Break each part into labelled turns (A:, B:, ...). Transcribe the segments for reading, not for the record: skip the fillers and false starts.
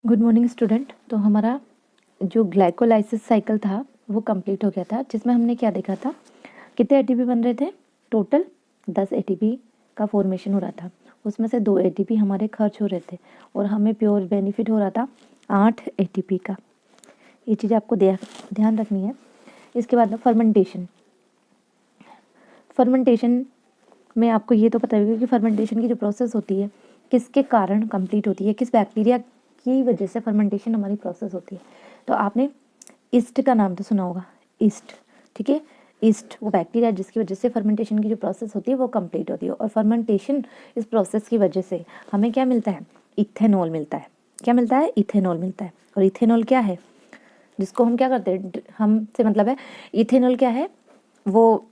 A: Good morning student. तो हमारा जो ग्लाइकोलाइसिस साइकिल था वो कंप्लीट हो गया था, जिसमें हमने क्या देखा था, कितने एटीपी बन रहे थे। टोटल 10 एटीपी का फॉर्मेशन हो रहा था, उसमें से 2 एटीपी हमारे खर्च हो रहे थे और हमें प्योर बेनिफिट हो रहा था 8 एटीपी का। ये चीज़ आपको ध्यान रखनी है। इसके बाद में फर्मेंटेशन में आपको ये तो पता होगा कि फर्मेंटेशन की जो प्रोसेस होती है किसके कारण कंप्लीट होती है, किस बैक्टीरिया की वजह से फर्मेंटेशन हमारी प्रोसेस होती है। तो आपने ईस्ट का नाम तो सुना होगा, ईस्ट, ठीक है। ईस्ट वो बैक्टीरिया जिसकी वजह से फर्मेंटेशन की जो प्रोसेस होती है वो कंप्लीट होती है, और फर्मेंटेशन इस प्रोसेस की वजह से हमें क्या मिलता है, इथेनॉल मिलता है। क्या मिलता है? इथेनॉल मिलता है। और इथेनॉल क्या है, जिसको हम क्या करते हैं, हमसे मतलब है इथेनॉल क्या है, वो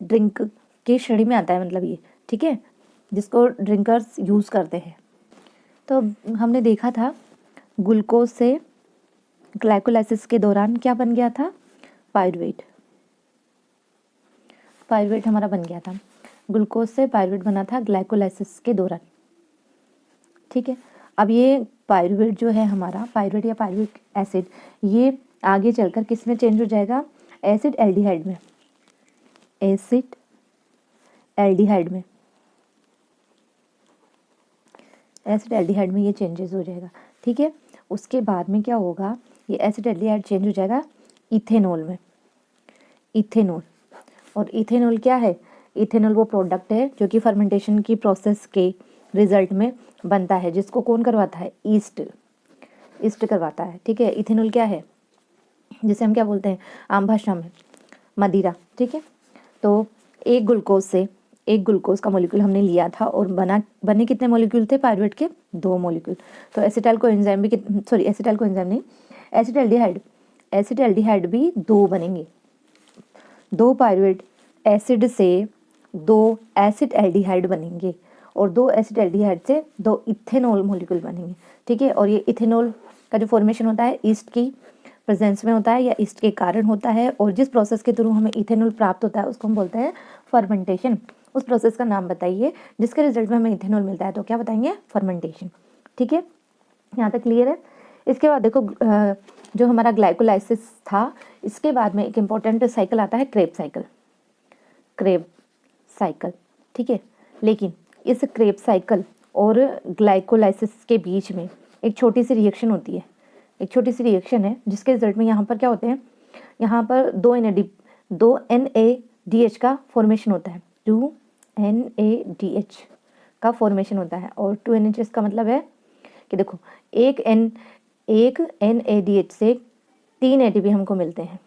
A: ड्रिंक की श्रेणी में आता है, मतलब ये, ठीक है, जिसको ड्रिंकर्स यूज़ करते हैं। तो हमने देखा था ग्लूकोज से ग्लाइकोलाइसिस के दौरान क्या बन गया था, पायरुवेट हमारा बन गया था। ग्लूकोज से पायरुवेट बना था ग्लाइकोलाइसिस के दौरान, ठीक है। अब ये पायरुवेट जो है हमारा, पायरुवेट या पायरुविक एसिड, ये आगे चलकर किस में चेंज हो जाएगा, एसिड एल्डिहाइड में, एसिड एल्डिहाइड में, एसिड एल्डिहाइड में ये चेंजेस हो जाएगा, ठीक है। उसके बाद में क्या होगा, ये एसिड एल्डिहाइड चेंज हो जाएगा इथेनॉल में, इथेनॉल। और इथेनॉल क्या है, इथेनॉल वो प्रोडक्ट है जो कि फर्मेंटेशन की प्रोसेस के रिजल्ट में बनता है, जिसको कौन करवाता है, ईस्ट करवाता है, ठीक है। इथेनॉल क्या है, जिसे हम क्या बोलते हैं आम भाषा में, मदिरा, ठीक है। तो एक ग्लूकोज का मॉलिक्यूल हमने लिया था और बने कितने मॉलिक्यूल थे, पायरुवेट के 2 मॉलिक्यूल। तो एसिटाइल कोएंजाइम भी एसिटाइल कोएंजाइम नहीं, एसिड एल्डिहाइड भी 2 बनेंगे। 2 पायरुवेट एसिड से 2 एसिड एल्डिहाइड बनेंगे, और 2 एसिड एल्डिहाइड से 2 इथेनॉल मॉलिक्यूल बनेंगे, ठीक है। और ये इथेनॉल का जो फॉर्मेशन होता है ईस्ट की प्रेजेंस में होता है या ईस्ट के कारण होता है, और जिस प्रोसेस के थ्रू हमें इथेनॉल प्राप्त होता है उसको हम बोलते हैं फर्मेंटेशन। उस प्रोसेस का नाम बताइए जिसके रिजल्ट में हमें इथेनॉल मिलता है, तो क्या बताएंगे, फर्मेंटेशन, ठीक है। यहाँ तक क्लियर है। इसके बाद देखो जो हमारा ग्लाइकोलाइसिस था, इसके बाद में एक इम्पॉर्टेंट साइकिल आता है क्रेब साइकिल, ठीक है। लेकिन इस क्रेब साइकिल और ग्लाइकोलाइसिस के बीच में एक छोटी सी रिएक्शन होती है, एक छोटी सी रिएक्शन है, जिसके रिजल्ट में यहाँ पर क्या होते हैं, यहाँ पर 2 NADH का फॉर्मेशन होता है, 2 NADH का फॉर्मेशन होता है। और 2 NADH का मतलब है कि देखो एक NADH से 3 ATP हमको मिलते हैं,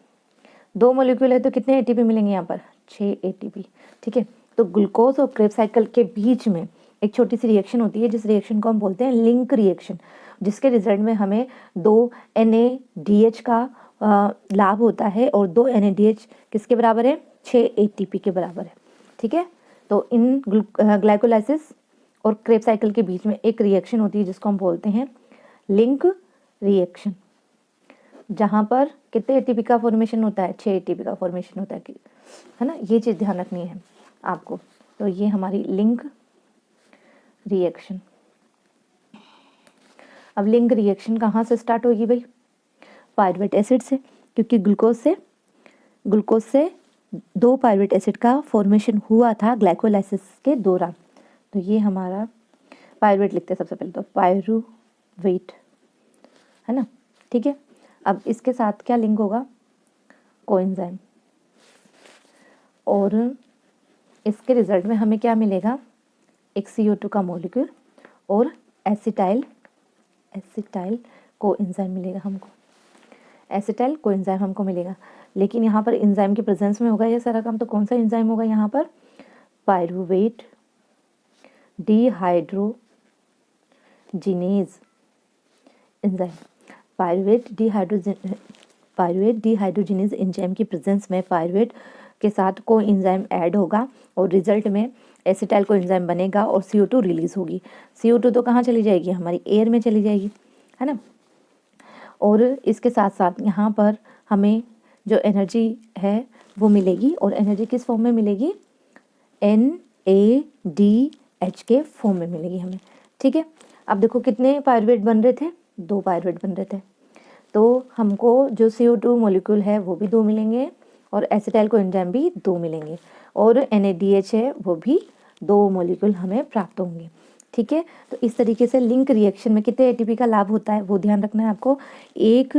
A: 2 मॉलिक्यूल है तो कितने ATP मिलेंगे यहाँ पर, 6 ATP, ठीक है। तो ग्लूकोज और क्रेब साइकिल के बीच में एक छोटी सी रिएक्शन होती है, जिस रिएक्शन को हम बोलते हैं लिंक रिएक्शन, जिसके रिजल्ट में हमें 2 NADH का लाभ होता है, और 2 NADH किसके बराबर है, 6 ATP के बराबर है, ठीक है। तो इन ग्लाइकोलाइसिस और क्रेब साइकिल के बीच में एक रिएक्शन होती है जिसको हम बोलते हैं लिंक रिएक्शन, जहाँ पर कितने एटीपी का फॉर्मेशन होता है, 6 एटीपी का फॉर्मेशन होता है ना। ये चीज़ ध्यान रखनी है आपको। तो ये हमारी लिंक रिएक्शन। अब लिंक रिएक्शन कहाँ से स्टार्ट होगी भाई, पायरुवेट एसिड से, क्योंकि ग्लूकोज से 2 पायरुवेट एसिड का फॉर्मेशन हुआ था ग्लाइकोलाइसिस के दौरान। तो ये हमारा पायरुवेट लिखते हैं सबसे पहले, तो पायरुवेट, है ना, ठीक है। अब इसके साथ क्या लिंक होगा, कोएंजाइम, और इसके रिजल्ट में हमें क्या मिलेगा, एक CO2 का मॉलिक्यूल और एसिटाइल कोएंजाइम मिलेगा हमको, एसिटाइल कोएंजाइम हमको मिलेगा। लेकिन यहाँ पर एंजाइम की प्रेजेंस में होगा ये सारा काम, तो कौन सा एंजाइम होगा यहाँ पर, pyruvate dehydrogenase enzyme, pyruvate dehydrogenase enzyme की प्रेजेंस में पायरुवेट के साथ को एंजाइम ऐड होगा, और रिजल्ट में एसिटाइल को एंजाइम बनेगा और CO2 रिलीज होगी। CO2 तो कहाँ चली जाएगी, हमारी एयर में चली जाएगी, है ना। और इसके साथ साथ यहाँ पर हमें जो एनर्जी है वो मिलेगी, और एनर्जी किस फॉर्म में मिलेगी, NADH के फॉर्म में मिलेगी हमें, ठीक है। अब देखो कितने पायरुवेट बन रहे थे, 2 पायरुवेट बन रहे थे। तो हमको जो CO2 मॉलिक्यूल है वो भी 2 मिलेंगे और एसिटाइल कोएंजाइम भी 2 मिलेंगे और NADH है वो भी 2 मॉलिक्यूल हमें प्राप्त होंगे। ठीक है, तो इस तरीके से लिंक रिएक्शन में कितने ATP का लाभ होता है वो ध्यान रखना है आपको। एक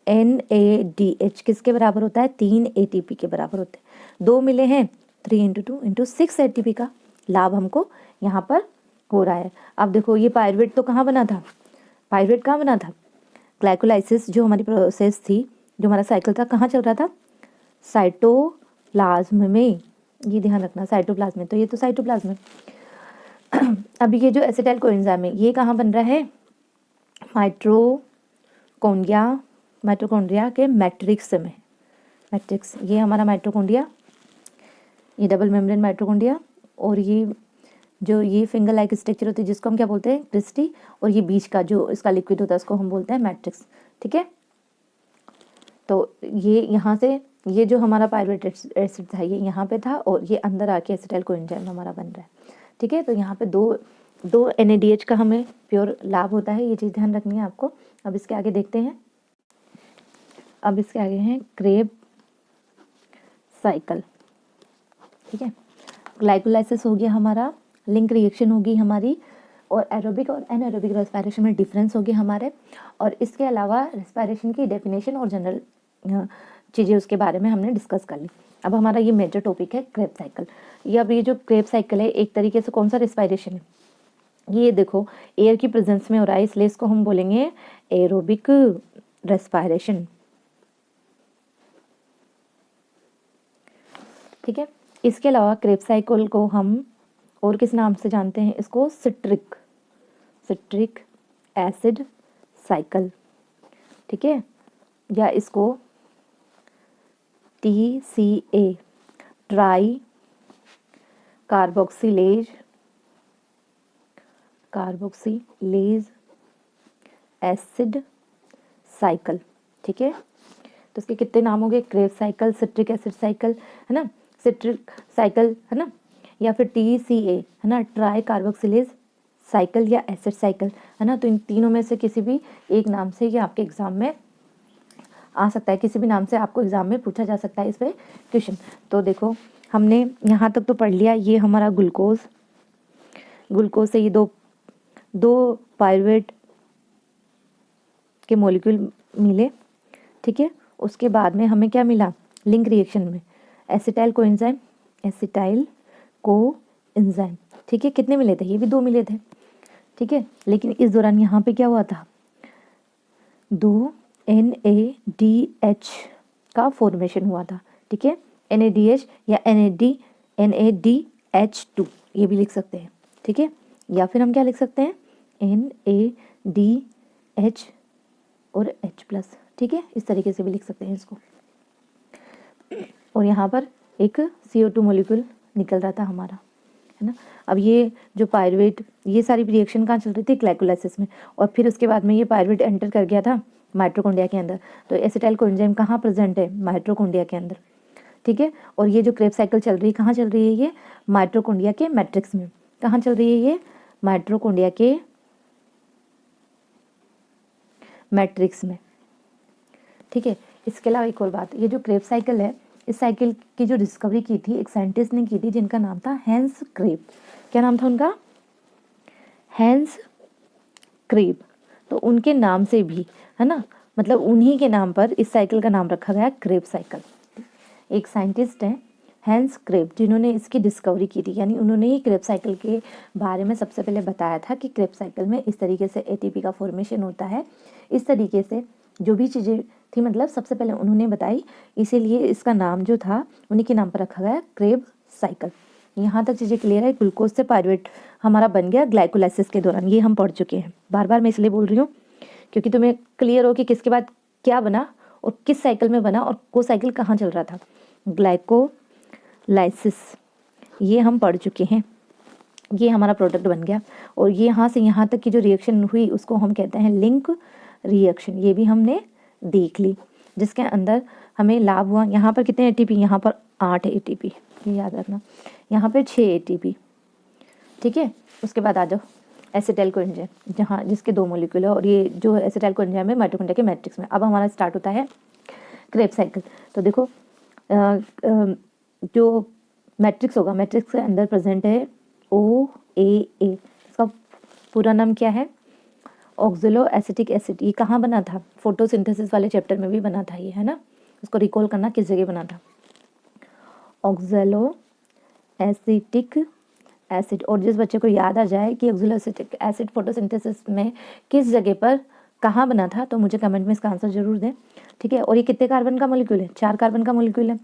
A: NADH किसके बराबर होता है, 3 ATP के बराबर होते हैं। 2 मिले हैं, 3 × 2 × 6 ATP का लाभ हमको यहाँ पर हो रहा है। अब देखो ये पायरुवेट तो कहाँ बना था, पायरुवेट कहाँ बना था, ग्लाइकोलाइसिस जो हमारी प्रोसेस थी, जो हमारा साइकिल था, कहाँ चल रहा था, साइटोप्लाज्म में। ये ध्यान रखना, साइटोप्लाज्म में, तो ये तो साइटोप्लाज्म है। अब ये जो एसिटाइल कोएंजाइम है ये कहाँ बन रहा है, माइटोकॉन्ड्रिया के मैट्रिक्स में। मैट्रिक्स, ये हमारा माइटोकॉन्ड्रिया, ये डबल मेम्ब्रेन माइटोकॉन्ड्रिया, और ये जो ये फिंगर लाइक स्ट्रक्चर होती है जिसको हम क्या बोलते हैं, क्रिस्टी, और ये बीच का जो इसका लिक्विड होता है उसको हम बोलते हैं मैट्रिक्स। ठीक है, तो ये यहाँ से ये जो हमारा पायरुवेट एसिड था ये यहाँ पे था और ये अंदर आके एसिटाइल कोएंजाइम हमारा बन रहा है। ठीक है, तो यहाँ पे दो NADH का हमें प्योर लाभ होता है, ये चीज़ ध्यान रखनी है आपको। अब इसके आगे देखते हैं, अब इसके आगे हैं क्रेब साइकिल। ठीक है, ग्लाइकोलाइसिस हो गया हमारा, लिंक रिएक्शन होगी हमारी, और एरोबिक और एनारोबिक रेस्पिरेशन में डिफरेंस होगी हमारे, और इसके अलावा रेस्पिरेशन की डेफिनेशन और जनरल चीज़ें उसके बारे में हमने डिस्कस कर ली। अब हमारा ये मेजर टॉपिक है क्रेब साइकिल। ये जो क्रेब साइकिल है एक तरीके से कौन सा रेस्पिरेशन है, ये देखो एयर की प्रेजेंस में हो रहा है, इसलिए इसको हम बोलेंगे एरोबिक रेस्पिरेशन। ठीक है, इसके अलावा क्रेब साइकिल को हम और किस नाम से जानते हैं, इसको सिट्रिक एसिड साइकिल। ठीक है, या इसको TCA try carboxylase acid cycle. ठीक है, तो इसके कितने नाम हो गए, Krebs cycle, citric acid cycle, है ना, सिट्रिक साइकिल, है ना, या फिर TCA, है ना, ट्राई कार्बोक्सिलेज साइकिल या एसिड साइकिल, है ना। तो इन तीनों में से किसी भी एक नाम से ये आपके एग्जाम में आ सकता है, किसी भी नाम से आपको एग्जाम में पूछा जा सकता है इस पर क्वेश्चन। तो देखो हमने यहाँ तक तो पढ़ लिया, ये हमारा ग्लूकोज से ये दो पायरुवेट के मॉलिक्यूल मिले। ठीक है, उसके बाद में हमें क्या मिला, लिंक रिएक्शन में एसिटाइल कोएंजाइम। ठीक है, कितने मिले थे, ये भी 2 मिले थे। ठीक है, लेकिन इस दौरान यहाँ पे क्या हुआ था, 2 NADH का फॉर्मेशन हुआ था। ठीक है, NADH या NADH2 ये भी लिख सकते हैं। ठीक है, या फिर हम क्या लिख सकते हैं, NADH और H+। ठीक है, इस तरीके से भी लिख सकते हैं इसको। और यहाँ पर एक CO2 मॉलिक्यूल निकल रहा था हमारा, है ना। अब ये जो पायरुवेट, ये सारी रिएक्शन कहाँ चल रही थी, ग्लाइकोलाइसिस में, और फिर उसके बाद में ये पायरुवेट एंटर कर गया था माइटोकॉन्ड्रिया के अंदर। तो एसिटाइल कोएंजाइम कहाँ प्रेजेंट है, माइटोकॉन्ड्रिया के अंदर। ठीक है, और ये जो क्रेब साइकिल चल रही है कहाँ चल रही है, ये माइटोकॉन्ड्रिया के मैट्रिक्स में। कहाँ चल रही है, ये माइटोकॉन्ड्रिया के मैट्रिक्स में। ठीक है, इसके अलावा एक और बात, ये जो क्रेब साइकिल है, इस साइकिल की जो डिस्कवरी की थी एक साइंटिस्ट ने की थी जिनका नाम था हैंस क्रेब। क्या नाम था उनका, हैंस क्रेब। तो उनके नाम से भी, है ना, मतलब उन्हीं के नाम पर इस साइकिल का नाम रखा गया क्रेब साइकिल। एक साइंटिस्ट हैं हैंस क्रेब जिन्होंने इसकी डिस्कवरी की थी, यानी उन्होंने ही क्रेब साइकिल के बारे में सबसे पहले बताया था कि क्रेब साइकिल में इस तरीके से ATP का फॉर्मेशन होता है। इस तरीके से जो भी चीज़ें थी, मतलब सबसे पहले उन्होंने बताई, इसीलिए इसका नाम जो था उन्हीं के नाम पर रखा गया क्रेब साइकिल। यहाँ तक चीज़ें क्लियर है। ग्लूकोज से पायरुवेट हमारा बन गया ग्लाइकोलाइसिस के दौरान, ये हम पढ़ चुके हैं। बार बार मैं इसलिए बोल रही हूँ क्योंकि तुम्हें क्लियर हो कि किसके बाद क्या बना और किस साइकिल में बना और वो साइकिल कहाँ चल रहा था। ग्लाइकोलाइसिस ये हम पढ़ चुके हैं, ये हमारा प्रोडक्ट बन गया, और ये यहाँ से यहाँ तक की जो रिएक्शन हुई उसको हम कहते हैं लिंक रिएक्शन। ये भी हमने देख ली, जिसके अंदर हमें लाभ हुआ। यहाँ पर कितने ATP, यहाँ पर 8 ATP, ये याद रखना, यहाँ पर 6 ATP। ठीक है, उसके बाद आ जाओ एसिटाइल कोएंजाइम, जहाँ जिसके 2 मॉलिक्यूल है, और ये जो एसिटाइल कोएंजाइम है माइटोकॉन्ड्रिया के मैट्रिक्स में। अब हमारा स्टार्ट होता है क्रेब्स साइकिल। तो देखो जो मैट्रिक्स होगा, मैट्रिक्स के अंदर प्रेजेंट है OAA। इसका पूरा नाम क्या है? Oxaloacetic acid. ये कहाँ बना था? फोटोसिंथेसिस वाले चैप्टर में भी बना था ये, है ना। इसको रिकॉल करना किस जगह बना था? ऑक्जेलो एसिटिक एसिड। और जिस बच्चे को याद आ जाए कि ऑक्जेलो एसिटिक एसिड फोटोसिंथेसिस में किस जगह पर कहाँ बना था, तो मुझे कमेंट में इसका आंसर जरूर दें, ठीक है। और ये कितने कार्बन का मॉलिक्यूल है? 4 कार्बन का मॉलिक्यूल है।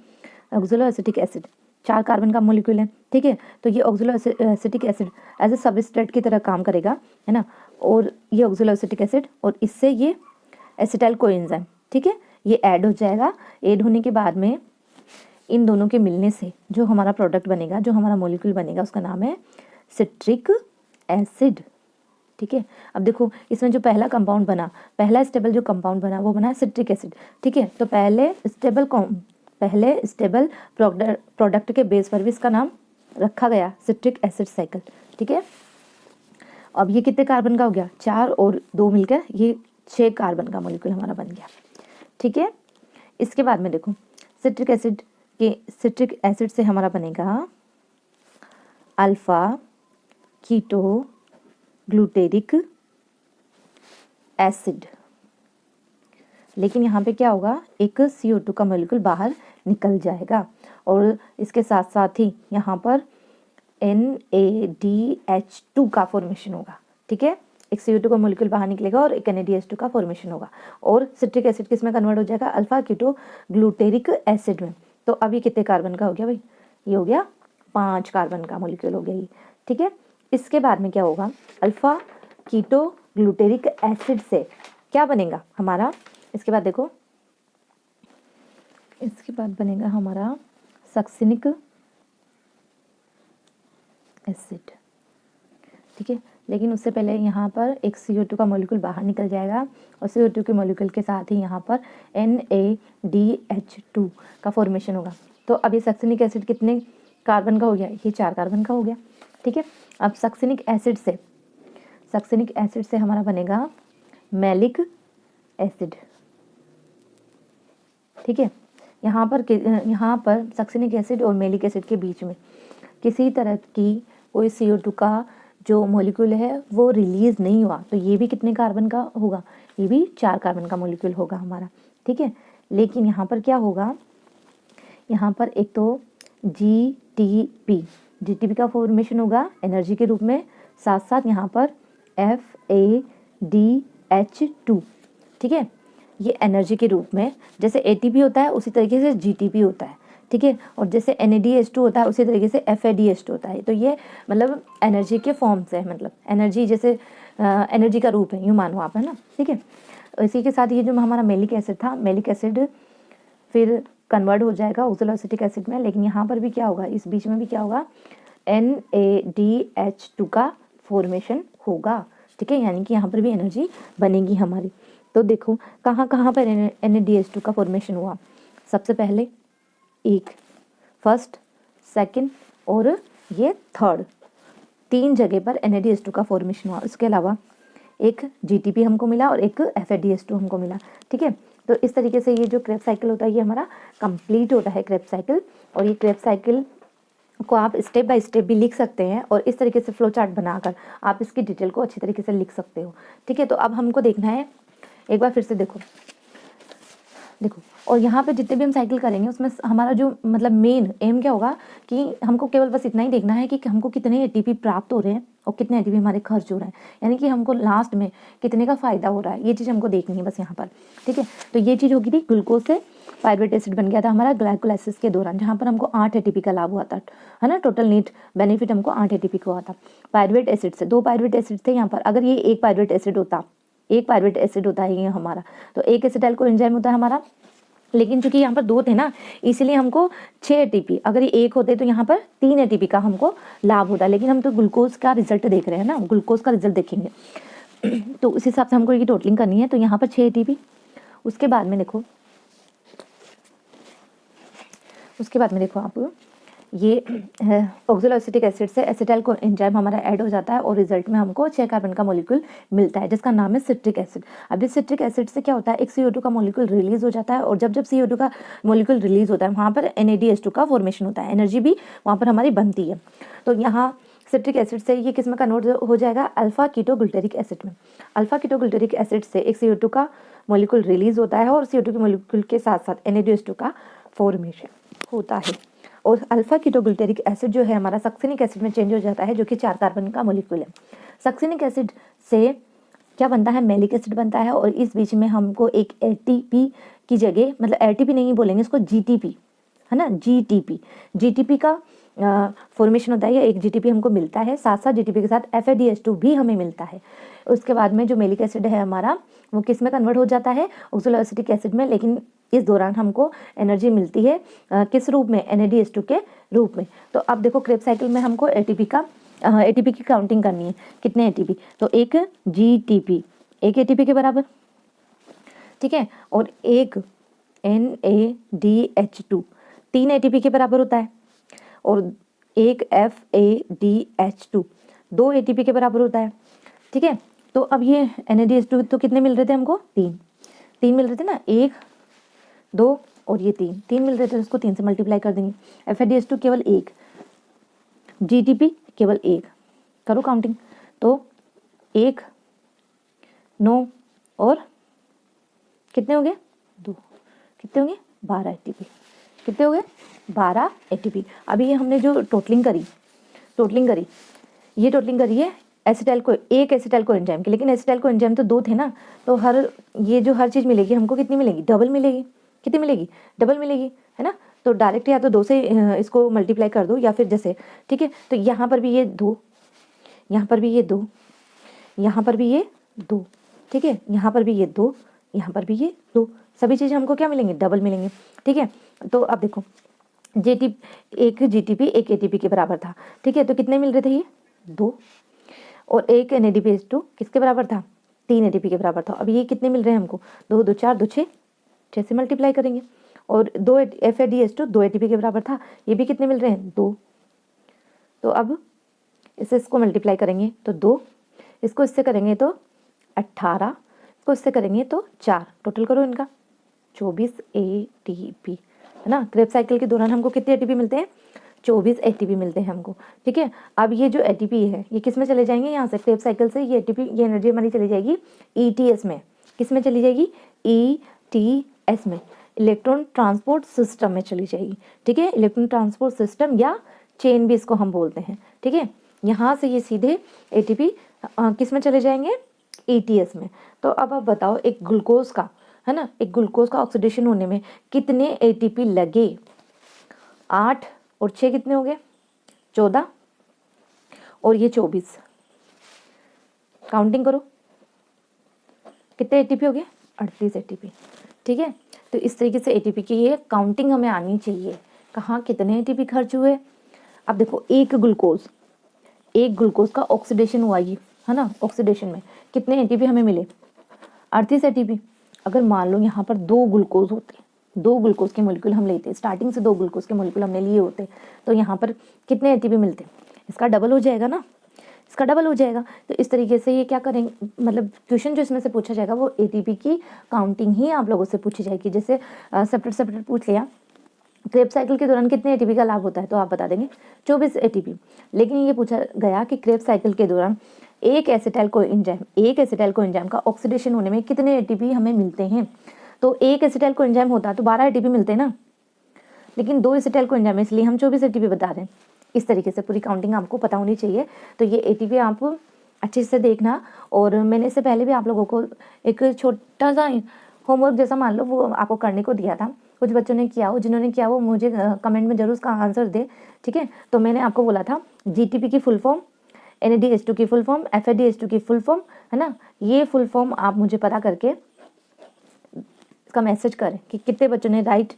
A: ऑक्जेलो एसिटिक एसिड 4 कार्बन का मॉलिक्यूल है, ठीक है। तो ये oxaloacetic acid as a substrate की तरह काम करेगा, है ना। और ये ऑक्जेलो एसिटिक एसिड और इससे ये एसिटाइल कोएंजाइम, ठीक है, ये ऐड हो जाएगा। ऐड होने के बाद में इन दोनों के मिलने से जो हमारा प्रोडक्ट बनेगा, जो हमारा मॉलिक्यूल बनेगा, उसका नाम है सिट्रिक एसिड, ठीक है। अब देखो इसमें जो पहला कंपाउंड बना, पहला स्टेबल जो कंपाउंड बना वो बना सिट्रिक एसिड, ठीक है। तो पहले स्टेबल प्रोडक्ट के बेस पर भी इसका नाम रखा गया सिट्रिक एसिड साइकिल, ठीक है। अब ये कितने कार्बन का हो गया? 4 और 2 मिलकर ये 6 कार्बन का मॉलिक्यूल हमारा बन गया, ठीक है। इसके बाद में देखो सिट्रिक एसिड से हमारा बनेगा अल्फा कीटो ग्लूटेरिक एसिड। लेकिन यहाँ पे क्या होगा? एक CO2 का मॉलिक्यूल बाहर निकल जाएगा और इसके साथ साथ ही यहाँ पर NADH2 का फॉर्मेशन होगा, ठीक है। एक CO2 का मॉलिक्यूल बाहर निकलेगा और एक NADH2 का फॉर्मेशन होगा और सिट्रिक एसिड किस में कन्वर्ट हो जाएगा? अल्फा कीटो ग्लूटेरिक एसिड में। तो अब ये कितने कार्बन का हो गया भाई? ये हो गया 5 कार्बन का मॉलिक्यूल हो गया ये, ठीक है। इसके बाद में क्या होगा? अल्फा कीटो ग्लूटेरिक एसिड से क्या बनेगा हमारा? इसके बाद देखो, इसके बाद बनेगा हमारा सक्सिनिक एसिड, ठीक है। लेकिन उससे पहले यहाँ पर एक CO2 का मॉलिक्यूल बाहर निकल जाएगा और CO2 के मॉलिक्यूल के साथ ही यहाँ पर NADH2 का फॉर्मेशन होगा। तो अब ये सक्सिनिक एसिड कितने कार्बन का हो गया? ये 4 कार्बन का हो गया, ठीक है। अब सक्सिनिक एसिड से हमारा बनेगा मैलिक एसिड, ठीक है। यहाँ पर सक्सिनिक एसिड और मैलिक एसिड के बीच में किसी तरह की कोई CO2 का जो मॉलिक्यूल है वो रिलीज नहीं हुआ, तो ये भी कितने कार्बन का होगा? ये भी 4 कार्बन का मॉलिक्यूल होगा हमारा, ठीक है। लेकिन यहाँ पर क्या होगा? यहाँ पर एक तो GTP का फॉर्मेशन होगा एनर्जी के रूप में, साथ साथ यहाँ पर FADH2, ठीक है। ये एनर्जी के रूप में, जैसे ATP होता है उसी तरीके से GTP होता है, ठीक है। और जैसे NADH2 होता है उसी तरीके से FADH2 होता है। तो ये मतलब एनर्जी के फॉर्म से है, मतलब एनर्जी जैसे एनर्जी का रूप है, यूँ मानो आप, है ना, ठीक है। इसी के साथ ये जो हमारा मैलिक एसिड था, मैलिक एसिड फिर कन्वर्ट हो जाएगा ऑक्जेलो एसिटिक एसिड में। लेकिन यहाँ पर भी क्या होगा? इस बीच में भी क्या होगा? NADH2 का फॉर्मेशन होगा, ठीक है। यानी कि यहाँ पर भी एनर्जी बनेगी हमारी। तो देखो कहाँ कहाँ पर NADH2 का फॉर्मेशन हुआ? सबसे पहले फर्स्ट, सेकंड और ये थर्ड, 3 जगह पर NADH2 का फॉर्मेशन हुआ। उसके अलावा एक GTP हमको मिला और एक FADH2 हमको मिला, ठीक है। तो इस तरीके से ये जो क्रेब्स साइकिल होता है ये हमारा कंप्लीट होता है क्रेब्स साइकिल। और ये क्रेब्स साइकिल को आप स्टेप बाय स्टेप भी लिख सकते हैं और इस तरीके से फ्लो चार्ट बनाकर आप इसकी डिटेल को अच्छी तरीके से लिख सकते हो, ठीक है। तो अब हमको देखना है, एक बार फिर से देखो और यहाँ पे जितने भी हम साइकिल करेंगे उसमें हमारा जो मतलब मेन एम क्या होगा कि हमको केवल बस इतना ही देखना है कि हमको कितने ATP प्राप्त हो रहे हैं और कितने ATP हमारे खर्च हो रहे हैं, यानी कि हमको लास्ट में कितने का फ़ायदा हो रहा है, ये चीज़ हमको देखनी है बस यहाँ पर, ठीक है। तो ये चीज़ होगी थी ग्लूकोज से पायरुवेट एसिड बन गया था हमारा ग्लाइकोलाइसिस के दौरान, जहाँ पर हमको 8 ATP का लाभ हुआ था, है ना। टोटल नीट बेनिफिट हमको 8 ATP का हुआ था। पायरुवेट एसिड से 2 पायरुवेट एसिड थे यहाँ पर, अगर ये एक पायरुवेट एसिड होता है ये हमारा, तो एक एसिटाइल कोएंजाइम होता है हमारा। लेकिन चूंकि यहाँ पर 2 थे ना, इसलिए हमको 6 ATP, अगर ये 1 होते तो यहाँ पर 3 ATP का हमको लाभ होता। लेकिन हम तो ग्लूकोज का रिजल्ट देख रहे हैं ना, ग्लूकोज का रिजल्ट देखेंगे तो उस हिसाब से हमको ये टोटलिंग करनी है। तो यहाँ पर 6 ATP। उसके बाद में देखो आप ये ऑक्सोलोएसिटिक एसिड से एसिटाइल को एंजाइम हमारा ऐड हो जाता है और रिजल्ट में हमको 6 कार्बन का मॉलिक्यूल मिलता है जिसका नाम है सिट्रिक एसिड। अब इस सिट्रिक एसिड से क्या होता है, एक CO2 का मॉलिक्यूल रिलीज हो जाता है और जब जब CO2 का मॉलिक्यूल रिलीज होता है वहाँ पर NADH2 का फॉर्मेशन होता है, एनर्जी भी वहाँ पर हमारी बनती है। तो यहाँ सिट्रिक एसिड से ये किस में कन्वर्ट हो जाएगा, अल्फा कीटोग्लूटारिक एसिड में। अल्फा कीटोग्लूटारिक एसिड से एक CO2 का मॉलिक्यूल रिलीज होता है और CO2 के मॉलिक्यूल के साथ साथ NADH2 का फॉर्मेशन होता है। और अल्फा कीटोग्लूटारिक एसिड जो है हमारा सक्सिनिक एसिड में चेंज हो जाता है जो कि 4 कार्बन का मॉलिक्यूल है। सक्सिनिक एसिड से क्या बनता है, मैलिक एसिड बनता है और इस बीच में हमको एक ATP की जगह, मतलब ATP नहीं बोलेंगे इसको, GTP है ना, GTP का फॉर्मेशन होता है। या एक GTP हमको मिलता है, साथ साथ GTP के साथ FADH2 भी हमें मिलता है। उसके बाद में जो मैलिक एसिड है हमारा वो किस में कन्वर्ट हो जाता है, ऑक्सोलोएसिटिक एसिड में। लेकिन इस दौरान हमको एनर्जी मिलती है किस रूप में, NADH2 के रूप में। तो अब देखो क्रेब्स साइकिल में हमको ATP की काउंटिंग करनी है, कितने ATP, तो एक GTP एक ATP के बराबर, ठीक है, और एक NADH2 3 ATP के बराबर होता है और एक FADH2 2 ATP के बराबर होता है, ठीक है। तो अब ये NADH2 तो कितने मिल रहे थे हमको, 3 मिल रहे थे ना, 1 2 और ये 3 मिल रहे थे, उसको 3 से मल्टीप्लाई कर देंगे। FADH2 केवल 1, GTP केवल 1, करो काउंटिंग, तो 1 9 और कितने हो गए 2, कितने होंगे 12 ATP, कितने हो गए 12 ATP। अभी ये हमने जो टोटलिंग करी ये टोटलिंग करी है एसिटाइल को, एक एसिटाइल को एंजाइम की, लेकिन एसिटाइल को एंजाइम तो 2 थे ना, तो हर चीज़ मिलेगी हमको, कितनी मिलेगी, डबल मिलेगी, कितनी मिलेगी, डबल मिलेगी, है ना। तो डायरेक्ट या तो 2 से इसको मल्टीप्लाई कर दो या फिर जैसे, ठीक है। तो यहाँ पर भी ये 2, यहाँ पर भी ये 2, यहाँ पर भी ये 2, ठीक है, यहाँ पर भी ये 2, यहाँ पर भी ये 2, सभी चीज़ें हमको क्या मिलेंगी, डबल मिलेंगे, ठीक है। तो अब देखो एक GTP एक ATP के बराबर था, ठीक है, तो कितने मिल रहे थे ये 2, और एक NADH2 किसके बराबर था, 3 ATP के बराबर था। अब ये कितने मिल रहे हैं हमको, 2 2 4 2 6 से मल्टीप्लाई करेंगे, और 2 FADH2 2 ATP के बराबर था, ये भी कितने मिल रहे हैं 2। तो अब इसको मल्टीप्लाई करेंगे तो 2, इसको इससे करेंगे तो 18, इसको इससे करेंगे तो 4, टोटल करो इनका 24 ATP, है ना। क्रेब्स साइकिल के दौरान हमको कितने ATP मिलते हैं, 24 ATP मिलते हैं हमको, ठीक है। अब ये जो ATP है ये किस में चले जाएंगे, यहाँ से क्रेब्स साइकिल से ये ATP, ये एनर्जी हमारी चली जाएगी ETS में, किस में चली जाएगी, ETS में, इलेक्ट्रॉन ट्रांसपोर्ट सिस्टम में चली जाएगी, ठीक है। इलेक्ट्रॉन ट्रांसपोर्ट सिस्टम या चेन भी इसको हम बोलते हैं, ठीक है। यहाँ से ये सीधे ATP किस में चले जाएंगे, ETS में। तो अब आप बताओ एक ग्लूकोज का, है ना, एक ग्लूकोज का ऑक्सीडेशन होने में कितने ATP लगे, 8 और 6 कितने हो गए 14, और ये 24, काउंटिंग करो कितने ATP हो गए, 38 ATP, ठीक है। तो इस तरीके से ATP की ये काउंटिंग हमें आनी चाहिए, कहाँ कितने ATP खर्च हुए। अब देखो एक ग्लूकोज का ऑक्सीडेशन हुआ ये, है ना, ऑक्सीडेशन में कितने ATP हमें मिले, 38 ATP। अगर मान लो यहाँ पर 2 ग्लूकोज होते, 2 ग्लूकोज के मॉलिक्यूल हम लेते, स्टार्टिंग से 2 ग्लूकोज के मॉलिक्यूल हमने लिए होते, तो यहाँ पर कितने ATP मिलते, इसका डबल हो जाएगा ना, इसका डबल हो जाएगा। तो इस तरीके से ये क्या करेंगे, मतलब क्वेश्चन जो इसमें से पूछा जाएगा वो ATP की काउंटिंग ही आप लोगों से पूछी जाएगी। जैसे सेपरेट पूछ लिया, क्रेब्स साइकिल के दौरान कितने ATP का लाभ होता है, तो आप बता देंगे 24 ATP। लेकिन ये पूछा गया कि क्रेब्स साइकिल के दौरान एक एसिटाइल कोएंजाइम का ऑक्सीडेशन होने में कितने ATP हमें मिलते हैं। तो एक एसिटाइल कोएंजाइम होता तो 12 ATP मिलते ना, लेकिन 2 एसिटाइल कोएंजाइम है इसलिए हम 24 ATP बता रहे हैं। इस तरीके से पूरी काउंटिंग आपको पता होनी चाहिए। तो ये ATP आप अच्छे से देखना, और मैंने इससे पहले भी आप लोगों को एक छोटा सा होमवर्क जैसा मान लो वो आपको करने को दिया था, कुछ बच्चों ने किया हो, जिन्होंने किया वो मुझे कमेंट में जरूर उसका आंसर दे, ठीक है। तो मैंने आपको बोला था GTP की फुल फॉर्म, NADH2 की फुल फॉर्म, FADH2 की फुल फॉर्म, है ना। ये फुल फॉर्म आप मुझे पता करके इसका मैसेज करें कि कितने बच्चों ने राइट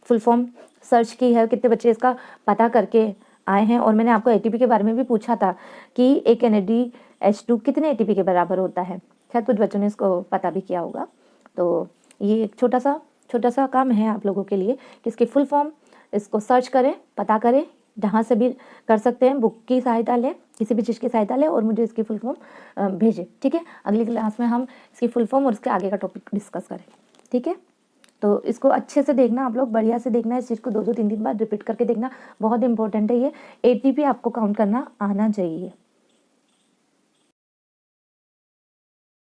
A: फुल फॉर्म सर्च की है, कितने बच्चे इसका पता करके आए हैं। और मैंने आपको ATP के बारे में भी पूछा था कि एक NADH2 कितने ATP के बराबर होता है, शायद कुछ बच्चों ने इसको पता भी किया होगा। तो ये एक छोटा सा काम है आप लोगों के लिए कि इसकी फुल फॉर्म, इसको सर्च करें, पता करें, जहाँ से भी कर सकते हैं, बुक की सहायता लें, किसी भी चीज़ की सहायता लें और मुझे इसकी फुल फॉर्म भेजें। ठीक है, अगली क्लास में हम इसकी फुल फॉर्म और इसके आगे का टॉपिक डिस्कस करें। ठीक है, तो इसको अच्छे से देखना, आप लोग बढ़िया से देखना, इस चीज़ को 2-2 3-3 बार रिपीट करके देखना, बहुत इंपॉर्टेंट है ये। ATP आपको काउंट करना आना चाहिए।